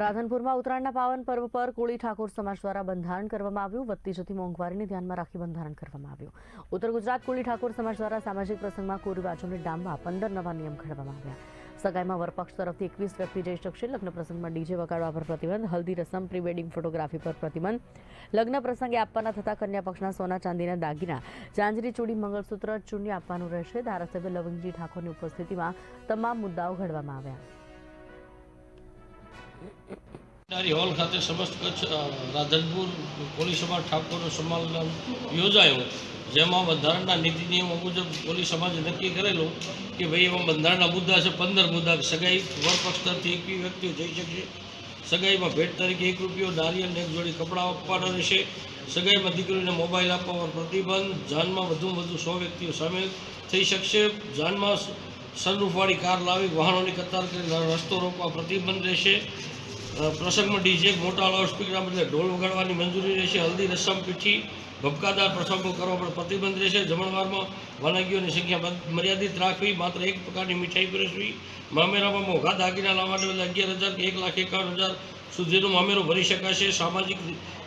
રાધનપુરમાં ઉત્તરાયણના પાવન પર્વ પર કોળી ઠાકોર સમાજ દ્વારા બંધારણ કરવામાં આવ્યું। વધતી જતી મોંઘવારીને ધ્યાનમાં રાખી બંધારણ કરવામાં આવ્યું। ઉત્તર ગુજરાત કોળી ઠાકોર સમાજ દ્વારા સામાજિક પ્રસંગમાં કોરીવાજોને ડામવા 15 નવા નિયમ ઘડવામાં આવ્યા। સગાઈમાં વરપક્ષ તરફથી 21 વ્યક્તિ જઈ શકશે। લગ્ન પ્રસંગમાં ડીજે વગાડવા પર પ્રતિબંધ, હલ્દી રસમ, પ્રી વેડિંગ ફોટોગ્રાફી પર પ્રતિબંધ, લગ્ન પ્રસંગે આપવાના થતા કન્યા પક્ષના સોના ચાંદીના દાગીના, ચાંદરી ચૂડી, મંગળસૂત્ર, ચૂંટણી આપવાનું રહેશે। ધારાસભ્ય લવંગજી ઠાકોરની ઉપસ્થિતિમાં તમામ મુદ્દાઓ ઘડવામાં આવ્યા। હોલ ખાતે સમસ્ત કચ્છ રાધનપુર કોળી સમાજ ઠાકોર સંમેલન યોજાયું, જેમાં બંધારણના નીતિ નિયમો મુજબ કોળી સમાજે નક્કી કરેલું કે ભાઈ એમાં બંધારણના મુદ્દા છે 15 મુદ્દા। સગાઈ વરપક્ષ તરફથી 21 વ્યક્તિઓ જઈ શકશે। સગાઈમાં ભેટ તરીકે 1 રૂપિયો, નારિયેળ, 1 જોડી કપડાં આપવાના રહેશે। સગાઈમાં દીકરીઓને મોબાઈલ આપવા પર પ્રતિબંધ। જાનમાં વધુમાં વધુ 100 વ્યક્તિઓ સામેલ થઈ શકશે। જાનમાં સનરૂફવાળી કાર લાવી વાહનોની કતાર કરી રસ્તો રોકવા પ્રતિબંધ રહેશે। પ્રસંગમાં ડીજે મોટા લાઉડસ્પીકરના બદલે ઢોલ વગાડવાની મંજૂરી રહેશે। હલ્દી રસમ, પીઠી, ભપકાદાર પ્રસંગો કરવા પર પ્રતિબંધ રહેશે। જમણવારમાં વાનગીઓની સંખ્યા મર્યાદિત રાખવી, માત્ર 1 પ્રકારની મીઠાઈ પીરસવી। મામેરામાં મોંઘા દાગીના લાવવાને બદલે 11,000 કે 1,51,000 સુધીનું મામેરું ભરી શકાશે। સામાજિક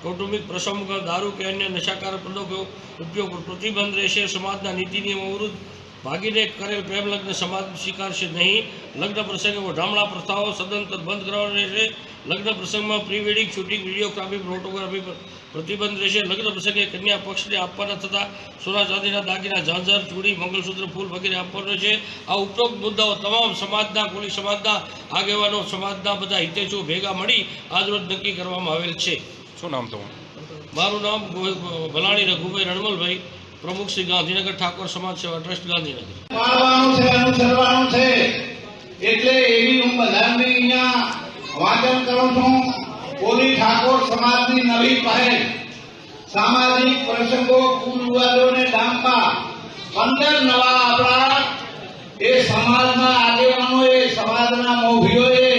કૌટુંબિક પ્રસંગોમાં દારૂ કે અન્ય નશાકારક પદાર્થો ઉપયોગ પર પ્રતિબંધ રહેશે। સમાજના નીતિ નિયમો વિરુદ્ધ ભાગીને કરેલ પ્રેમ લગ્ન સમાજ સ્વીકારશે નહીં। લગ્ન પ્રસંગે ઢામણા પ્રથાઓ સદંતર બંધ કરવાના રહેશે। લગ્ન પ્રસંગમાં pre wedding shooting, videography, photography પર પ્રતિબંધ રહેશે। લગ્ન પ્રસંગે કન્યા પક્ષને આપવાના થતા સોના ચાંદીના દાગીના, ઝાંઝર, ચૂડી, મંગળસૂત્ર, ફૂલ વગેરે આપવાનું રહેશે। આ ઉપરોક્ત મુદ્દાઓ તમામ સમાજના કોળી સમાજના આગેવાનો, સમાજના બધા હિતેશો ભેગા મળી આજરોજ નક્કી કરવામાં આવેલ છે। શું નામ તમારું? મારું નામ ભલાણી રઘુભાઈ રણમલભાઈ, પ્રમુખ શ્રી ગાંધીનગર ઠાકોર સમાજ સેવા ટ્રસ્ટ ગાંધીનગર। પાળવાનું છે, અનુસરવાનું છે, એટલે એવી હું બધાને અહીંયા વાંચન કરું છું। કોળી ઠાકોર સમાજની નવી પહેલ, સામાજિક પ્રસંગો, કુરિવાજોને ડામવા 15 નવા આપણા એ સમાજના આગેવાનોએ, સમાજના મોભીઓએ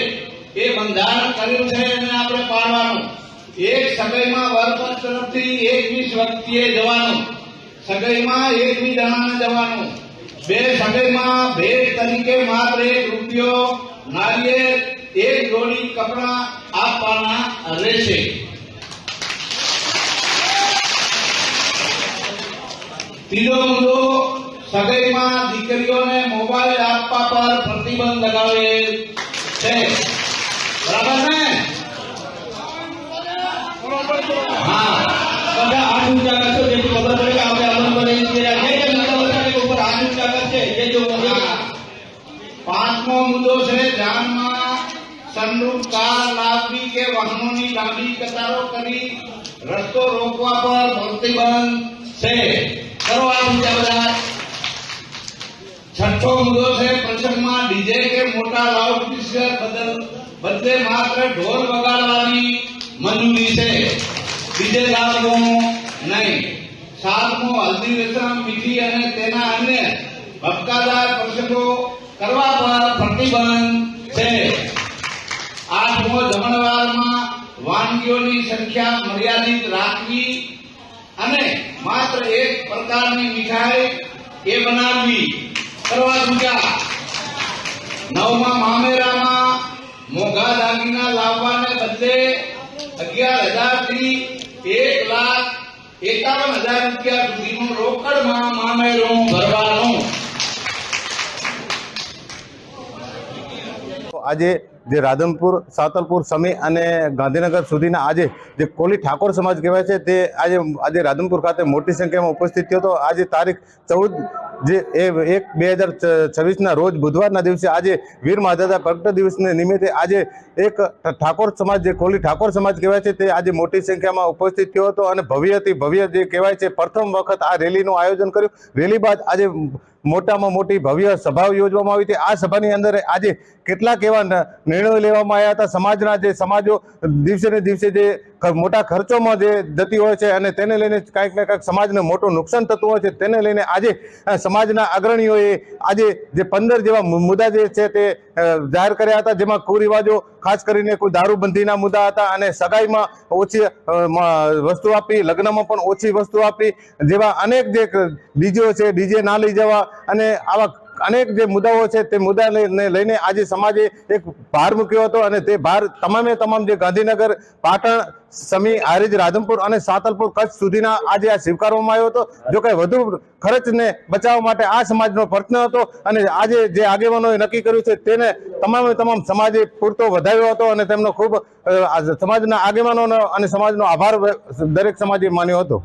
એ બંધારણ કર્યું છે અને આપણે પાળવાનું। એક સગાઈમાં વરપક્ષ તરફથી 21 વ્યક્તિએ જવાનું, સગાઈમાં 21 જણાને જવાનું। 2 સગાઈમાં ભેટ તરીકે માત્ર 1 રૂપિયો, નારિયેળ, 1 જોડી કપડાં આપવાના રહેશે। ત્રીજો મુદ્દો, સગાઈમાં દીકરીઓને મોબાઈલ આપવા પર પ્રતિબંધ લગાવેલ છે। બરાબર ને? હા, બધા હાથ ઊંચા કરશો જેથી ખબર પડે કે આપણે અમલ પર ઉપર હાથ ઊંચા કરશે જે જો। 5મો મુદ્દો છે, જાનમાં સનરૂફ કાર લાવવી કે વાહનોની લાંબી કતારો કરી રસ્તો રોકવા પર પ્રતિબંધ છે। કરો આ ઊંચા બધા। 6થો મુદ્દો છે, પ્રસંગમાં ડીજે કે મોટા લાઉડસ્પીકર બદલે માત્ર ઢોલ વગાડવાની મંજૂરી છે, ડીજે લાવવું નહીં। 7મો, હલ્દી રસમ, મીઠી અને તેના અન્ય ભપકાદાર પ્રસંગો કરવા પર પ્રતિબંધ છે। 8મો, જમણવારમાં વાનગીઓની સંખ્યા મર્યાદિત રાખવી અને માત્ર 1 પ્રકારની મીઠાઈ એ બનાવવી। કરવા દૂજા। 9મા, મામેરામાં મોંઘા દાગીના લાવવાને બદલે 11,000 થી 1,51,000 રૂપિયા સુધીનું રોકડમાં મામેરું ભરવાનું। આજે જે રાધનપુર, સાતલપુર, સમી અને ગાંધીનગર સુધીના આજે જે કોળી ઠાકોર સમાજ કહેવાય છે તે આજે રાધનપુર ખાતે મોટી સંખ્યામાં ઉપસ્થિત થયો હતો। આજે તારીખ 14 જે 1/2026ના રોજ બુધવારના દિવસે આજે વીર મહાદાદા પ્રગટ દિવસને નિમિત્તે આજે એક ઠાકોર સમાજ, જે કોળી ઠાકોર સમાજ કહેવાય છે તે આજે મોટી સંખ્યામાં ઉપસ્થિત થયો હતો અને ભવ્યથી ભવ્ય જે કહેવાય છે પ્રથમ વખત આ રેલીનું આયોજન કર્યું। રેલી બાદ આજે મોટામાં મોટી ભવ્ય સભા યોજવામાં આવી હતી। આ સભાની અંદર આજે કેટલાક એવા નિર્ણયો લેવામાં આવ્યા હતા। સમાજના જે સમાજો દિવસે ને દિવસે જે મોટા ખર્ચોમાં જે જતી હોય છે અને તેને લઈને કાંઈક ને કાંઈક સમાજને મોટું નુકસાન થતું હોય છે, તેને લઈને આજે સમાજના અગ્રણીઓએ આજે જે 15 જેવા મુદ્દા જે છે તે જાહેર કર્યા હતા, જેમાં કુરિવાજો ખાસ કરીને કોઈ દારૂબંધીના મુદ્દા હતા અને સગાઈમાં ઓછી વસ્તુ આપી, લગ્નમાં પણ ઓછી વસ્તુ આપી, જેવા અનેક જે ડીજે છે, ડીજે ના લઈ જવા અને આવા અનેક જે મુદ્દાઓ છે તે મુદ્દાને લઈને આજે સમાજે એક ભાર મૂક્યો હતો અને તે ભાર તમામે તમામ જે ગાંધીનગર, પાટણ, સમી, હારીજ, રાધનપુર અને સાતલપુર કચ્છ સુધીના આજે આ સ્વીકારવામાં આવ્યો હતો. જો કે વધુ ખર્ચને બચાવવા માટે આ સમાજનો પ્રયત્ન હતો અને આજે જે આગેવાનોએ નક્કી કર્યું છે તેને તમામે તમામ સમાજે પૂરતો વધાવ્યો હતો અને તેમનો ખૂબ સમાજના આગેવાનોનો અને સમાજનો આભાર દરેક સમાજે માન્યો હતો.